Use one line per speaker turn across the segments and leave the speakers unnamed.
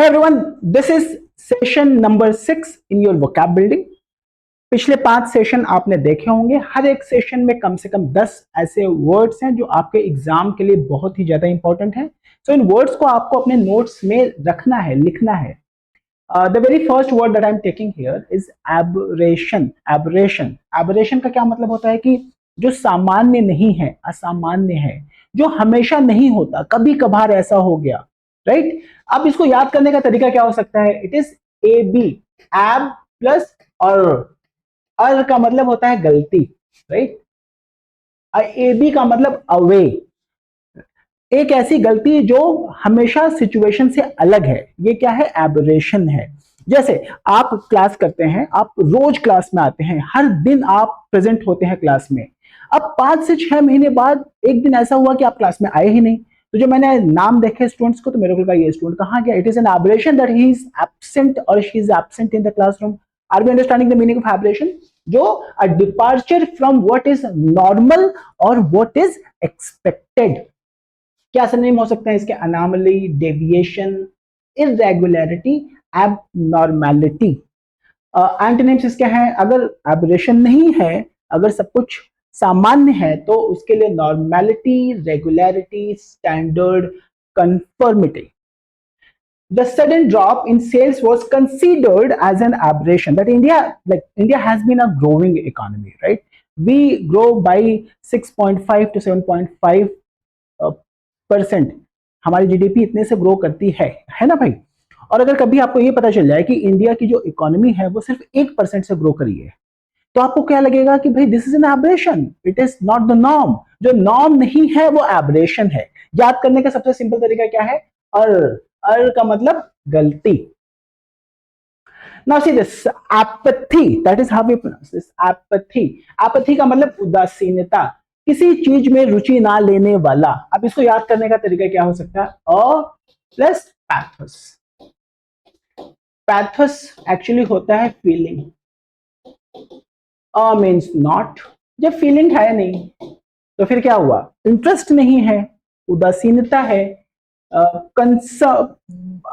Hey everyone, this is session number 6 in your vocab building. पिछले 5 session आपने देखे होंगे। हर एक सेशन में कम से कम 10 ऐसे वर्ड्स हैं जो आपके एग्जाम के लिए बहुत ही ज्यादा इंपॉर्टेंट हैं। सो इन वर्ड्स को आपको अपने नोट्स में रखना है, लिखना है। The very first word that I am taking here is aberration. Aberration, aberration का क्या मतलब होता है कि जो सामान्य नहीं है, असामान्य है, जो हमेशा नहीं होता, कभी कभार ऐसा हो गया, राइट? अब इसको याद करने का तरीका क्या हो सकता है? इट इज ए बी, एब प्लस और का मतलब होता है गलती, राइट? ए बी का मतलब अवे, एक ऐसी गलती जो हमेशा सिचुएशन से अलग है, ये क्या है? एबरेशन है। जैसे आप क्लास करते हैं, आप रोज क्लास में आते हैं, हर दिन आप प्रेजेंट होते हैं क्लास में। अब 5 से 6 महीने बाद एक दिन ऐसा हुआ कि आप क्लास में आए ही नहीं। तो जो मैंने नाम देखे स्टूडेंट्स को, तो मेरे को लगा ये स्टूडेंट कहाँ गया? It is an aberration that he is absent और she is absent in the classroom. Are we understanding the meaning of aberration? जो a departure from what is normal और व्हाट इज एक्सपेक्टेड। क्या synonym हो सकते हैं इसके? Anomaly, deviation, irregularity, abnormality. Antonyms इसके हैं। अगर एबरेशन नहीं है, अगर सब कुछ सामान्य है, तो उसके लिए normality, regularity, standard, conformity. The sudden drop in sales was considered as an aberration. That India has been a growing economy, right? We grow by 6.5 to 7.5%। हमारी जीडीपी इतने से ग्रो करती है ना भाई? और अगर कभी आपको ये पता चल जाए कि इंडिया की जो इकोनॉमी है वो सिर्फ 1% से ग्रो करी है, तो आपको क्या लगेगा कि भाई this is an aberration, it is not the norm. जो नॉर्म नहीं है वो एबरेशन है। याद करने का सबसे सिंपल तरीका क्या है? अर का मतलब गलती। Now see this apathy, that is how we pronounce this, apathy. Apathy का मतलब उदासीनता, किसी चीज में रुचि ना लेने वाला। अब इसको याद करने का तरीका क्या हो सकता है? अ प्लस पैथोस। पैथोस एक्चुअली होता है फीलिंग। A means not. जब फीलिंग है नहीं तो फिर क्या हुआ? इंटरेस्ट नहीं है, उदासीनता है,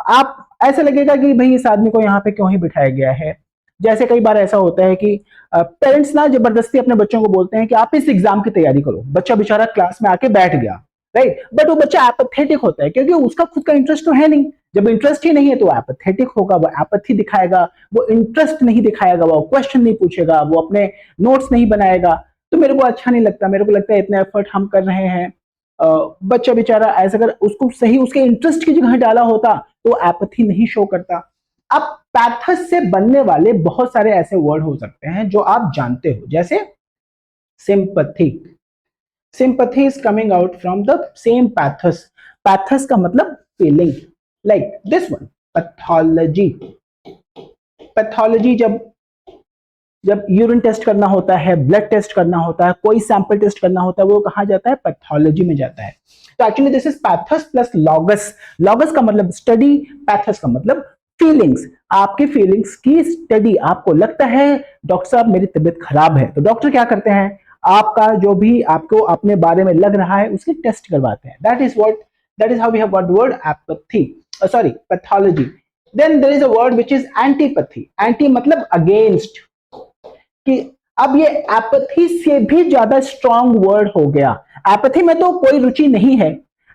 आप ऐसा लगेगा कि भाई इस आदमी को यहाँ पे क्यों ही बिठाया गया है। जैसे कई बार ऐसा होता है कि पेरेंट्स ना जबरदस्ती अपने बच्चों को बोलते हैं कि आप इस एग्जाम की तैयारी करो। बच्चा बेचारा क्लास में आके बैठ गया, राइट? बट वो बच्चा एपैथेटिक होता है क्योंकि उसका खुद का इंटरेस्ट तो है नहीं। जब इंटरेस्ट ही नहीं है तो एपैथेटिक होगा, वो एपैथी दिखाएगा, वो इंटरेस्ट नहीं दिखाएगा, वो क्वेश्चन नहीं पूछेगा, वो अपने नोट्स नहीं बनाएगा। तो मेरे को अच्छा नहीं लगता। मेरे को लगता है इतना एफर्ट हम कर रहे हैं, बच्चा बेचारा ऐसा, अगर उसको सही उसके इंटरेस्ट की जगह डाला होता तो एपैथी नहीं शो करता। अब पैथस से बनने वाले बहुत सारे ऐसे वर्ड हो सकते हैं जो आप जानते हो, जैसे sympathy. Sympathy is coming out from the same pathos. Pathos का मतलब feeling, like this one, pathology. Pathology जब यूरिन टेस्ट करना होता है, ब्लड टेस्ट करना होता है, कोई सैंपल टेस्ट करना होता है, वो कहाँ जाता है? पैथोलॉजी में जाता है। तो actually this is pathos plus logos. Logos का मतलब स्टडी, पैथस का मतलब फीलिंग्स। आपकी फीलिंग्स की स्टडी। आपको लगता है डॉक्टर साहब मेरी तबीयत खराब है, तो डॉक्टर क्या करते हैं? आपका जो भी आपको अपने बारे में लग रहा है उसकी टेस्ट करवाते हैं। That is how we have got word apathy, sorry, pathology. Then there is a word which is antipathy. Anti मतलब अगेंस्ट, कि अब ये एपैथी से भी ज्यादा स्ट्रॉन्ग वर्ड हो गया। एपैथी में तो कोई रुचि नहीं है,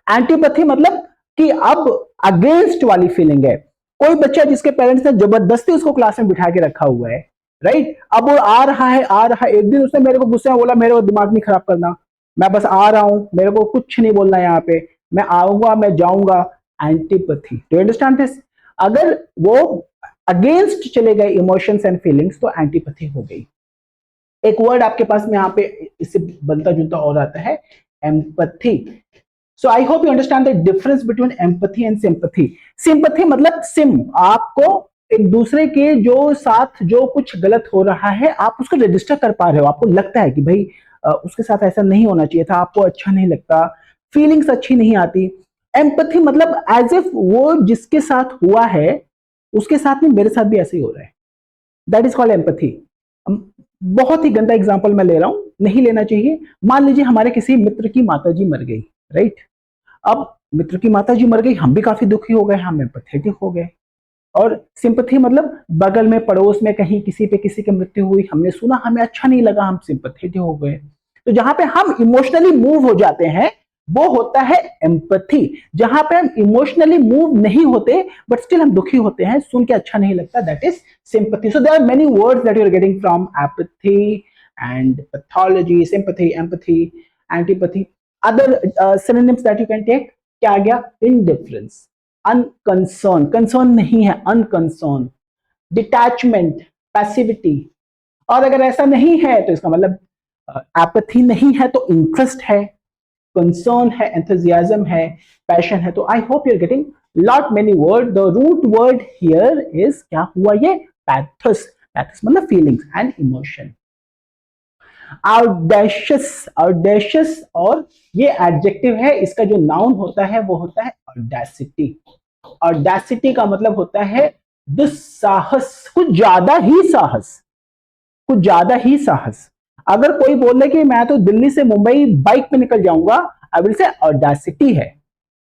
एंटीपैथी मतलब कि अब अगेंस्ट वाली फीलिंग है। कोई बच्चा जिसके पेरेंट्स ने जबरदस्ती उसको क्लास में बिठा के रखा हुआ है, राइट? अब वो आ रहा है। एक दिन उसने मेरे को गुस्से में बोला, मेरे को दिमाग नहीं खराब करना, मैं बस आ रहा हूं, मेरे को कुछ नहीं बोलना यहाँ पे, मैं आऊंगा, मैं जाऊंगा। Antipathy, do you understand this? अगर वो अगेंस्ट चले गए इमोशंस एंड फीलिंग्स तो एंटीपैथी हो गई। एक वर्ड आपके पास में यहाँ पे इससे बनता जुलता और आता है, empathy. So I hope you understand the difference between empathy and sympathy. Sympathy मतलब सिम, आपको एक दूसरे के जो साथ जो कुछ गलत हो रहा है आप उसको रजिस्टर कर पा रहे हो। आपको लगता है कि भाई उसके साथ ऐसा नहीं होना चाहिए था, आपको अच्छा नहीं लगता, फीलिंग्स अच्छी नहीं आती। एम्पैथी मतलब एज इफ वो जिसके साथ हुआ है उसके साथ में मेरे साथ भी ऐसे ही हो रहा है। That is called empathy. बहुत ही गंदा एग्जांपल मैं ले रहा हूं, नहीं लेना चाहिए। मान लीजिए हमारे किसी मित्र की माताजी मर गई, राइट? अब मित्र की माताजी मर गई, हम भी काफी दुखी हो गए, हम एम्पैथेटिक हो गए, और सिंपथी मतलब बगल में पड़ोस में कहीं किसी पे किसी की मृत्यु हुई, हमने सुना, हमें अच्छा नहीं लगा, हम सिंपथेटिक हो गए। तो जहां पे हम इमोशनली मूव हो जाते हैं वो होता है एम्पथी। जहां पे हम इमोशनली मूव नहीं होते बट स्टिल हम दुखी होते हैं, सुन के अच्छा नहीं लगता, that is sympathy. So there are many words that you are getting from apathy and pathology, sympathy, empathy, antipathy. Other synonyms that you can take, क्या आ गया? इंडिफरेंस, अनकंसर्न, कंसर्न नहीं है, अनकंसर्न, डिटैचमेंट, पैसिविटी। और अगर ऐसा नहीं है तो इसका मतलब एपैथी नहीं है तो इंटरेस्ट है, कंसर्न है, एंथुसियाज्म है, पैशन है। तो I hope you are getting lot many word. The root word here is, क्या हुआ ये? पैथस। पैथस मतलब feelings and emotion. Audacious, audacious, और ये एडजेक्टिव है, इसका जो नाउन होता है वो होता है ऑडेसिटी। ऑडेसिटी का मतलब होता है दुस्साहस, कुछ ज्यादा ही साहस, कुछ ज्यादा ही साहस। अगर कोई बोले कि मैं तो दिल्ली से मुंबई बाइक पे निकल जाऊंगा, आई विल से ऑडेसिटी है,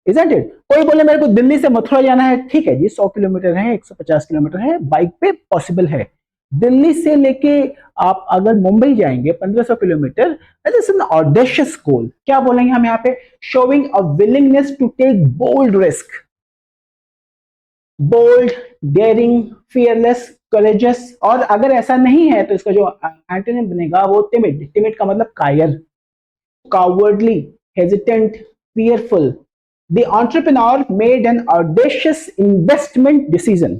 इजंट इट? कोई बोले मेरे को दिल्ली से मथुरा जाना है, ठीक है जी, 100 किलोमीटर है, 150 किलोमीटर है, बाइक पे पॉसिबल है। दिल्ली से लेके आप अगर मुंबई जाएंगे 1500 kilometre, that is an audacious goal. क्या बोलेंगे हम यहाँ पे? Showing a willingness to take bold risk, bold, daring, fearless, courageous. और अगर ऐसा नहीं है तो इसका जो एंटोनिम बनेगा वो टिमिड। टिमिड का मतलब कायर, cowardly, hesitant, fearful. The entrepreneur made an audacious investment decision.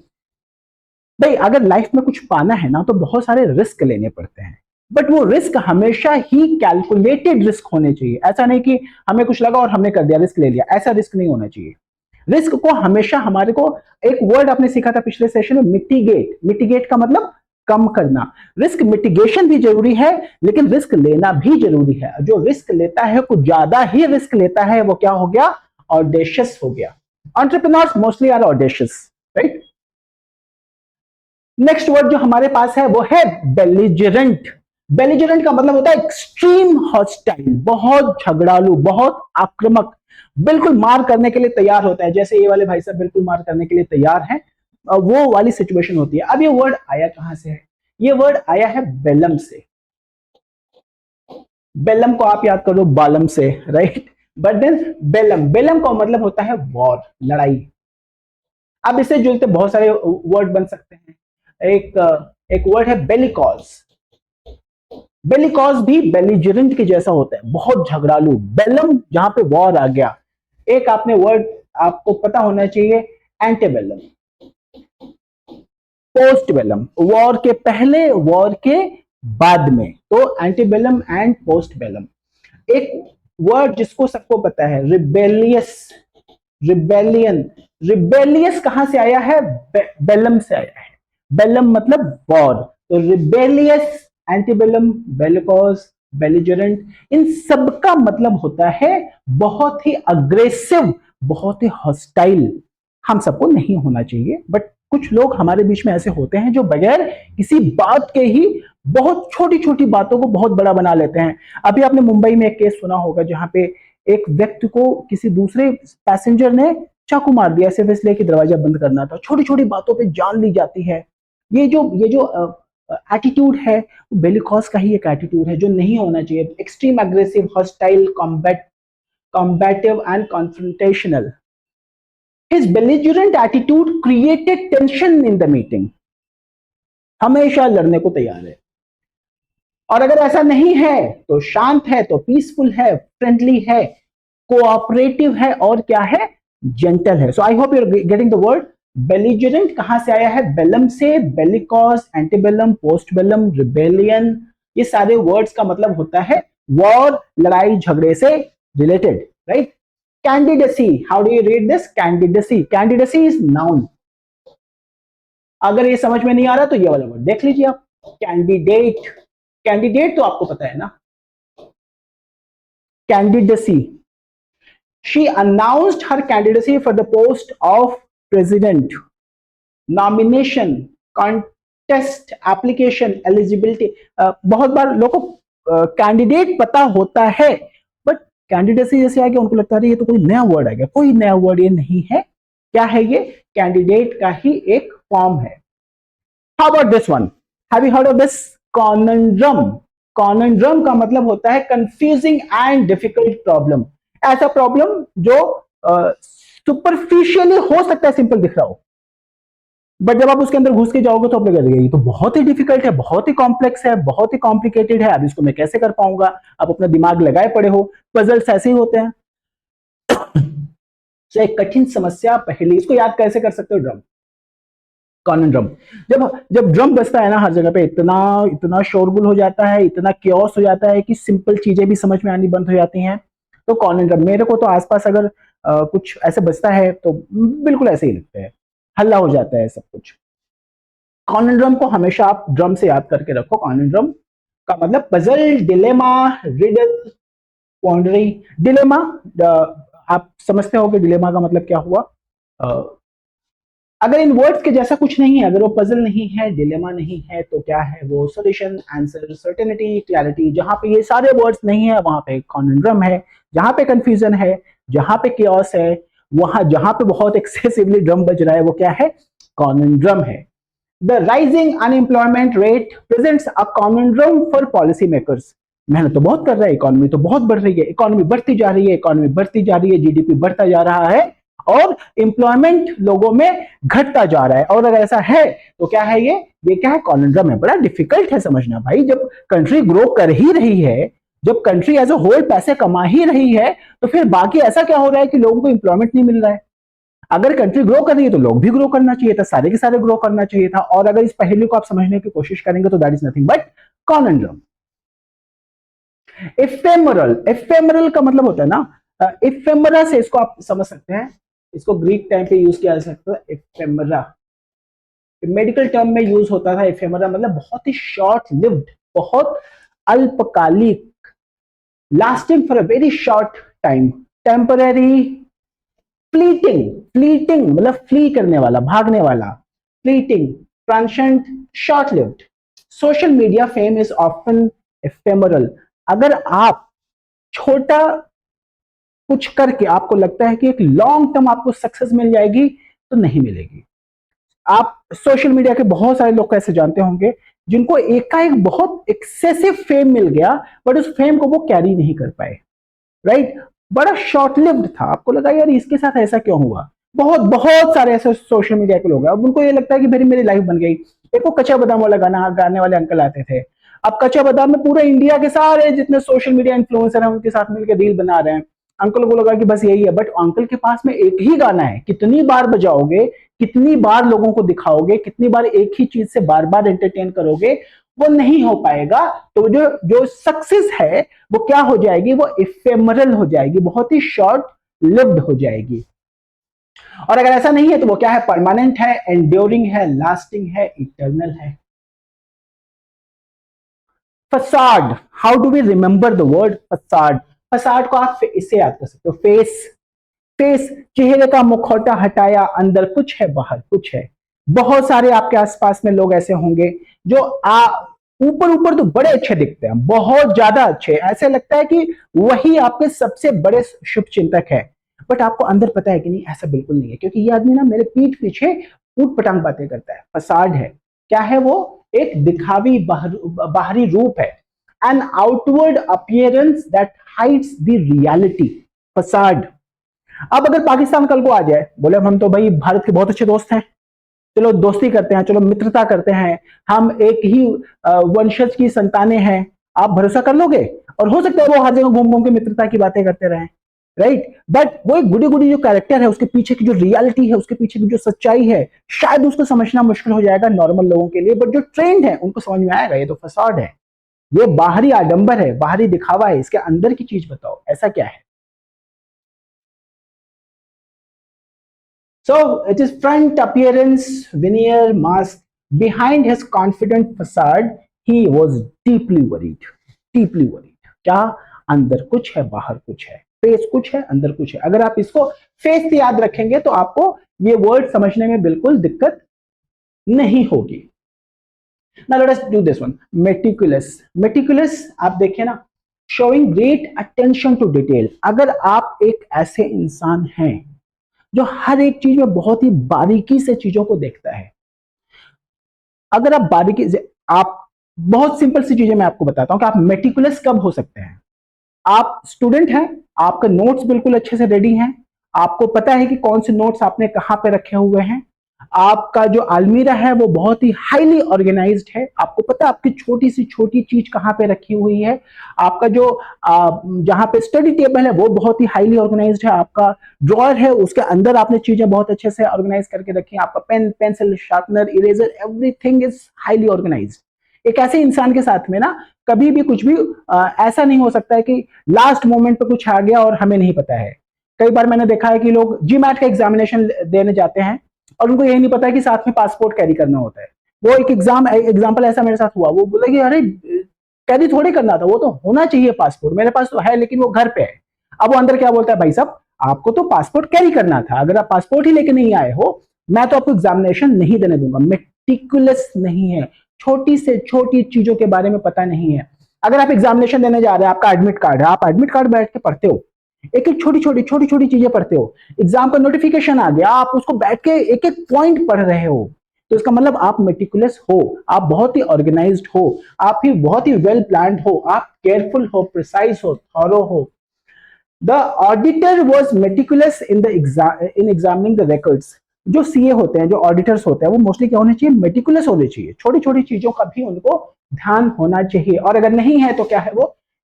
भाई अगर लाइफ में कुछ पाना है ना तो बहुत सारे रिस्क लेने पड़ते हैं, बट वो रिस्क हमेशा ही कैलकुलेटेड रिस्क होने चाहिए। ऐसा नहीं कि हमें कुछ लगा और हमने कर दिया, रिस्क ले लिया, ऐसा रिस्क नहीं होना चाहिए। रिस्क को हमेशा हमारे को, एक वर्ड आपने सीखा था पिछले सेशन में, मिटिगेट। मिटिगेट का मतलब कम करना। रिस्क मिटिगेशन भी जरूरी है लेकिन रिस्क लेना भी जरूरी है। जो रिस्क लेता है, कुछ ज्यादा ही रिस्क लेता है, वो क्या हो गया? ऑडेशियस हो गया। Entrepreneurs mostly are audacious, right? Next word जो हमारे पास है वो है बेलिजरेंट। बेलिजरेंट का मतलब होता है एक्सट्रीम हॉस्टाइल, बहुत झगड़ालू, बहुत आक्रामक, बिल्कुल मार करने के लिए तैयार होता है। जैसे ये वाले भाई साहब बिल्कुल मार करने के लिए तैयार हैं, वो वाली सिचुएशन होती है। अब ये वर्ड आया कहां से है? ये वर्ड आया है बेलम से। बेलम को आप याद करो बालम से, right? But then Belum, Belum का मतलब होता है वॉर, लड़ाई। अब इससे जुड़ते बहुत सारे वर्ड बन सकते हैं। एक एक वर्ड है बेलिकॉज। बेलिकॉज भी बेलिजरेंट के जैसा होता है, बहुत झगड़ालू। बेलम जहां पे वॉर आ गया। एक आपने वर्ड आपको पता होना चाहिए, एंटीबेलम, पोस्ट बेलम, वॉर के पहले, वॉर के बाद में। तो एंटीबेलम एंड पोस्ट बेलम। एक वर्ड जिसको सबको पता है, रिबेलियस, रिबेलियन। रिबेलियस कहां से आया है? बेलम से आया है। बेलम मतलब वॉर। तो रिबेलियस, एंटीबेलम, बेलिकॉज, बेलिजरेंट, इन सब का मतलब होता है बहुत ही अग्रेसिव, बहुत ही हॉस्टाइल। हम सबको नहीं होना चाहिए, बट कुछ लोग हमारे बीच में ऐसे होते हैं जो बगैर किसी बात के ही बहुत छोटी छोटी बातों को बहुत बड़ा बना लेते हैं। अभी आपने मुंबई में एक केस सुना होगा जहां पे एक व्यक्ति को किसी दूसरे पैसेंजर ने चाकू मार दिया, सिर्फ इसलिए कि दरवाजा बंद करना था। छोटी छोटी बातों पे जान ली जाती है। ये जो एटीट्यूड है, बेलिकॉज का ही एक एटीट्यूड है जो नहीं होना चाहिए। Extreme aggressive, hostile, combative and confrontational. His belligerent attitude created tension in the meeting. हमेशा लड़ने को तैयार है। और अगर ऐसा नहीं है तो शांत है, तो पीसफुल है, फ्रेंडली है, कोऑपरेटिव है, और क्या है? जेंटल है। So I hope you are getting the word belligerent. कहां से आया है? बेलम से। बेलिकॉज, एंटीबेलम, पोस्ट बेलम, रिबेलियन, ये सारे वर्ड्स का मतलब होता है वॉर, लड़ाई झगड़े से related, right? Candidacy, how do you read this? Candidacy. Candidacy is noun. अगर ये समझ में नहीं आ रहा तो ये वाला वर्ड देख लीजिए आप, कैंडिडेट। कैंडिडेट तो आपको पता है ना, candidacy. She announced her candidacy for the post of president. Nomination, contest, application, eligibility. बहुत बार लोगों को कैंडिडेट पता होता है, बट कैंडिडेसी जैसे आ गया उनको लगता है ये तो कोई नया वर्ड आ गया। कोई नया वर्ड ये नहीं है। क्या है ये? कैंडिडेट का ही एक फॉर्म है। How about this one, have you heard of this? Conundrum. Conundrum का मतलब होता है कंफ्यूजिंग एंड डिफिकल्ट प्रॉब्लम। ऐसा प्रॉब्लम जो सुपरफिशियली हो सकता है सिंपल दिख रहा हो, बट जब आप उसके अंदर घुस के जाओगे तो आप लगेगा ये तो बहुत ही डिफिकल्ट है, बहुत ही कॉम्प्लेक्स है, बहुत ही कॉम्प्लिकेटेड है, अब इसको मैं कैसे कर पाऊंगा। आप अपना दिमाग लगाए पड़े हो। पजल्स ऐसे ही होते हैं। तो एक कठिन समस्या पहले, इसको याद कैसे कर सकते हो? Drum, cannon. जब जब ड्रम बजता है ना, हर जगह पे इतना इतना शोरगुल हो जाता है, इतना क्योस हो जाता है कि सिंपल चीजें भी समझ में आनी बंद हो जाती हैं। तो कॉनन ड्रम, मेरे को तो आसपास अगर कुछ ऐसे बजता है तो बिल्कुल ऐसे ही लगता है, हल्ला हो जाता है सब कुछ। कॉनन ड्रम को हमेशा आप ड्रम से याद करके रखो। कॉनन ड्रम का मतलब पजल, डिलेमा, रिडल, पॉन्डरी। डिलेमा, आप समझते हो कि डिलेमा का मतलब क्या हुआ? अगर इन वर्ड्स के जैसा कुछ नहीं है, अगर वो पजल नहीं है, डिलेमा नहीं है, तो क्या है वो? Solution, answer, certainty, clarity. जहां पे ये सारे वर्ड्स नहीं है वहां पे कॉनंड्रम है। जहां पे कंफ्यूजन है, जहां पे कियोस है, वहां जहां पे बहुत एक्सेसिवली ड्रम बज रहा है, वो क्या है? कॉनंड्रम है। The rising unemployment rate presents a conundrum for policy makers. मेहनत तो बहुत कर रहा है, इकोनॉमी तो बहुत बढ़ रही है, इकोनॉमी बढ़ती जा रही है, इकोनॉमी बढ़ती जा रही है, जीडीपी बढ़ता जा रहा है, और एम्प्लॉयमेंट लोगों में घटता जा रहा है। और अगर ऐसा है तो क्या है ये क्या है? कॉनंड्रम है। बड़ा डिफिकल्ट है समझना भाई। जब कंट्री ग्रो कर ही रही है, जब कंट्री एज अ होल पैसे कमा ही रही है, तो फिर बाकी ऐसा क्या हो रहा है कि लोगों को एम्प्लॉयमेंट नहीं मिल रहा है? अगर कंट्री ग्रो कर रही है तो लोग भी ग्रो करना चाहिए था, सारे के सारे ग्रो करना चाहिए था। और अगर इस पहलू को आप समझने की कोशिश करेंगे तो that is nothing but conundrum. Ephemeral, ephemeral का मतलब होता है ना, इफेमरा से इसको आप समझ सकते हैं, इसको ग्रीक टाइम पे यूज किया जा सकता है। इफेमरा मेडिकल टर्म में यूज होता था। इफेमरा मतलब बहुत ही शॉर्ट लिव्ड, बहुत अल्पकालिक, lasting for a very short time, temporary, fleeting. Fleeting मतलब फ्ली करने वाला, भागने वाला, fleeting, transient, short lived. Social media fame is often ephemeral. अगर आप छोटा कुछ करके आपको लगता है कि एक लॉन्ग टर्म आपको सक्सेस मिल जाएगी, तो नहीं मिलेगी। आप सोशल मीडिया के बहुत सारे लोग कैसे जानते होंगे जिनको एकाएक बहुत एक्सेसिव फेम मिल गया, बट उस फेम को वो कैरी नहीं कर पाए, राइट? बड़ा शॉर्ट लिव्ड था, आपको लगा यार इसके साथ ऐसा क्यों हुआ। बहुत बहुत सारे ऐसे सोशल मीडिया के लोग हैं, अब उनको ये लगता है कि मेरी लाइफ बन गई। एक वो कच्चा बादाम वाला गाना गाने वाले अंकल आते थे। अब कच्चा बादाम में पूरे इंडिया के सारे जितने सोशल मीडिया इन्फ्लुएंसर हैं उनके साथ मिलकर रील बना रहे हैं। अंकल को लगा कि बस यही है, बट अंकल के पास में एक ही गाना है, कितनी बार बजाओगे, कितनी बार लोगों को दिखाओगे, कितनी बार एक ही चीज से बार बार एंटरटेन करोगे, वो नहीं हो पाएगा। तो जो जो सक्सेस है वो क्या हो जाएगी? वो इफेमरल हो जाएगी, बहुत ही शॉर्ट लिव्ड हो जाएगी। और अगर ऐसा नहीं है तो वो क्या है? परमानेंट है, एंड्योरिंग है, लास्टिंग है, इटर्नल है। Facade, how do we remember the word facade? Facade को आप इससे याद कर सकते हो, फेस। फेस, चेहरे का मुखौटा हटाया, अंदर कुछ है, बाहर कुछ है। बहुत सारे आपके आसपास में लोग ऐसे होंगे जो ऊपर ऊपर तो बड़े अच्छे दिखते हैं, बहुत ज्यादा अच्छे, ऐसे लगता है कि वही आपके सबसे बड़े शुभ चिंतक है, बट आपको अंदर पता है कि नहीं, ऐसा बिल्कुल नहीं है, क्योंकि ये आदमी ना मेरे पीठ पीछे ऊट पटांग बातें करता है। फसाड है। क्या है वो? एक दिखावी बाहरी रूप है, an outward appearance that hides the reality. Facade. अब अगर पाकिस्तान कल को आ जाए, बोले हम तो भाई भारत के बहुत अच्छे दोस्त हैं, चलो दोस्ती करते हैं, चलो मित्रता करते हैं, हम एक ही वंशज की संतानें हैं, आप भरोसा कर लोगे? और हो सकता है वो हर जगह घूम घूम के मित्रता की बातें करते रहें, राइट? बट वो एक गुडी गुडी जो कैरेक्टर है, उसके पीछे की जो रियलिटी है, उसके पीछे की जो सच्चाई है, शायद उसको समझना मुश्किल हो जाएगा नॉर्मल लोगों के लिए, बट जो ट्रेंड है उनको समझ में आएगा। ये तो फसाड है, ये बाहरी आडंबर है, बाहरी दिखावा है, इसके अंदर की चीज बताओ ऐसा क्या है? So it is front appearance, veneer, mask. Behind his confident facade, he was deeply worried. Deeply worried. क्या? अंदर कुछ है, बाहर कुछ है, फेस कुछ है, अंदर कुछ है। अगर आप इसको फेस से याद रखेंगे तो आपको ये वर्ड समझने में बिल्कुल दिक्कत नहीं होगी। Now let us do this one. Meticulous. Meticulous आप देखिए ना, showing great attention to detail. अगर आप एक ऐसे इंसान हैं जो हर एक चीज में बहुत ही बारीकी से चीजों को देखता है, अगर आप बारीकी से, आप बहुत सिंपल सी चीजें मैं आपको बताता हूं कि आप मेटिकुलस कब हो सकते हैं। आप स्टूडेंट हैं, आपके नोट्स बिल्कुल अच्छे से रेडी हैं, आपको पता है कि कौन से नोट्स आपने कहां पे रखे हुए हैं, आपका जो अलमीरा है वो बहुत ही हाईली ऑर्गेनाइज्ड है, आपको पता है आपकी छोटी सी छोटी चीज कहां पे रखी हुई है, आपका जो जहां पे स्टडी टेबल है वो बहुत ही हाईली ऑर्गेनाइज्ड है, आपका ड्रॉअर है उसके अंदर आपने चीजें बहुत अच्छे से ऑर्गेनाइज करके रखी है, आपका pen pencil sharpener eraser everything is highly organised. एक ऐसे इंसान के साथ में ना कभी भी कुछ भी ऐसा नहीं हो सकता है कि लास्ट मोमेंट पे कुछ आ गया और हमें नहीं पता है। कई बार मैंने देखा है कि लोग जीमैट का एग्जामिनेशन देने जाते हैं और उनको यही नहीं पता है कि साथ में पासपोर्ट कैरी करना होता है। वो एक एग्जाम्पल ऐसा मेरे साथ हुआ, वो बोला कि अरे कैरी थोड़ी करना था, वो तो होना चाहिए पासपोर्ट, मेरे पास तो है लेकिन वो घर पे है। अब वो अंदर क्या बोलता है, भाई साहब आपको तो पासपोर्ट कैरी करना था, अगर आप पासपोर्ट ही लेके नहीं आए हो मैं तो आपको एग्जामिनेशन नहीं देने दूंगा। मेटिकुलस नहीं है, छोटी से छोटी चीजों के बारे में पता नहीं है। अगर आप एग्जामिनेशन देने जा रहे हैं, आपका एडमिट कार्ड है, आप एडमिट कार्ड बैठ के पढ़ते हो, एक एक छोटी छोटी चीजें पढ़ते हो, एग्जाम का नोटिफिकेशन आ गया आप उसको बैठ के एक एक पॉइंट पढ़ रहे हो, तो इसका मतलब आप मेटिकुलस हो, आप बहुत ही ऑर्गेनाइज्ड हो, आप ही बहुत ही वेल प्लान्ड हो, आप केयरफुल हो, प्रिसाइज हो, थॉरो हो। The auditor was meticulous in the in examining the records. जो सीए होते हैं, जो ऑडिटर्स होते हैं, वो मोस्टली क्या होने चाहिए, मेटिकुलस होने चाहिए, छोटी छोटी चीजों का भी उनको ध्यान होना चाहिए, और अगर नहीं है तो क्या है, वो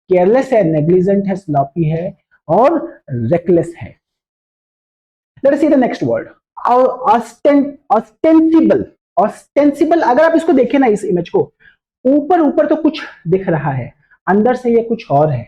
केयरलेस है, नेग्लिजेंट है, स्लॉपी है और रेकलेस है। Let us see the next word, ostensible. Ostensible, अगर आप इसको देखें ना, इस इमेज को, ऊपर ऊपर तो कुछ दिख रहा है, अंदर से ये कुछ और है।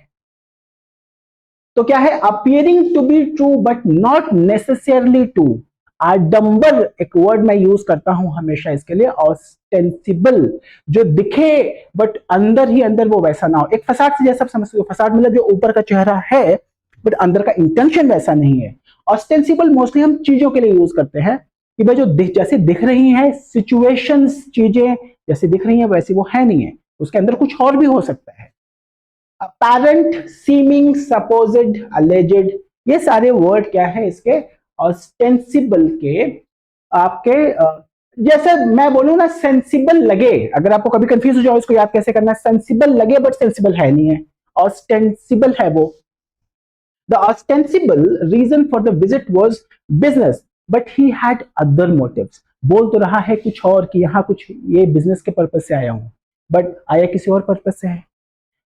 तो क्या है, appearing to be true but not necessarily true. आडंबर एक वर्ड मैं यूज करता हूं हमेशा इसके लिए, ऑस्टेंसिबल, जो दिखे बट अंदर ही अंदर वो वैसा ना हो। एक फसाड से जैसा समझते हो, फसाड मतलब जो ऊपर का चेहरा है बट अंदर का इंटेंशन वैसा नहीं है। ऑस्टेंसिबल मोस्टली हम चीजों के लिए यूज करते हैं कि भाई जो जैसे दिख रही है सिचुएशंस, चीजें जैसे दिख रही है वैसी वो है नहीं है, उसके अंदर कुछ और भी हो सकता है। apparent, seeming, supposed, alleged, ये सारे वर्ड क्या है इसके, ऑस्टेंसिबल के। आपके जैसे मैं बोलूं ना, सेंसिबल लगे, अगर आपको कभी कंफ्यूज हो जाओ इसको याद कैसे करना है, सेंसिबल लगे बट सेंसिबल है नहीं है, ऑस्टेंसिबल है वो। The ostensible reason for the visit was business but he had other motives. बोल तो रहा है कुछ और कि यहाँ कुछ ये बिजनेस के पर्पज से आया हूं, बट आया किसी और पर्पज से है।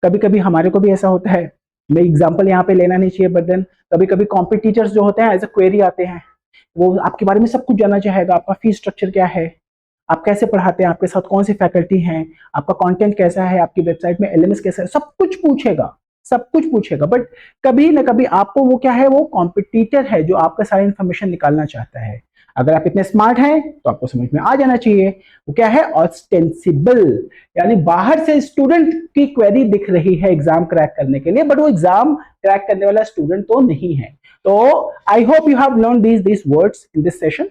कभी कभी हमारे को भी ऐसा होता है, मैं एग्जांपल यहाँ पे लेना नहीं चाहिए, बट देन कभी कभी कॉम्पिटिटर्स जो होते हैं एज अ क्वेरी आते हैं, वो आपके बारे में सब कुछ जानना चाहेगा, आपका फीस स्ट्रक्चर क्या है, आप कैसे पढ़ाते हैं, आपके साथ कौन सी फैकल्टी हैं, आपका कंटेंट कैसा है, आपकी वेबसाइट में एलएमएस कैसा है, सब कुछ पूछेगा, सब कुछ पूछेगा। बट कभी ना कभी आपको वो क्या है, वो कॉम्पिटिटर है जो आपका सारी इंफॉर्मेशन निकालना चाहता है। अगर आप इतने स्मार्ट हैं तो आपको समझ में आ जाना चाहिए, वो क्या है, ऑस्टेंसिबल, यानी बाहर से स्टूडेंट की क्वेरी दिख रही है एग्जाम क्रैक करने के लिए, बट वो एग्जाम क्रैक करने वाला स्टूडेंट तो नहीं है। तो I hope you have learn this words in this session.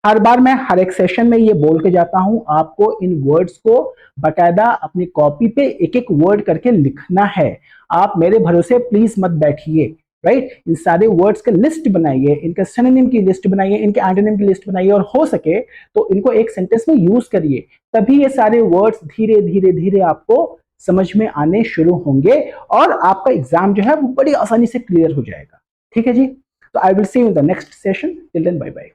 हर बार मैं हर एक सेशन में ये बोल के जाता हूं, आपको इन वर्ड्स को बकायदा अपनी कॉपी पे एक एक वर्ड करके लिखना है। आप मेरे भरोसे प्लीज मत बैठिए, राइट। इन सारे वर्ड्स के लिस्ट बनाइए, इनके सिनोनिम की लिस्ट बनाइए, इनके एंटोनिम की लिस्ट बनाइए, और हो सके तो इनको एक सेंटेंस में यूज करिए, तभी ये सारे वर्ड्स धीरे धीरे धीरे आपको समझ में आने शुरू होंगे और आपका एग्जाम जो है वो बड़ी आसानी से क्लियर हो जाएगा। ठीक है जी, तो I will see you in the next session. Till then bye bye.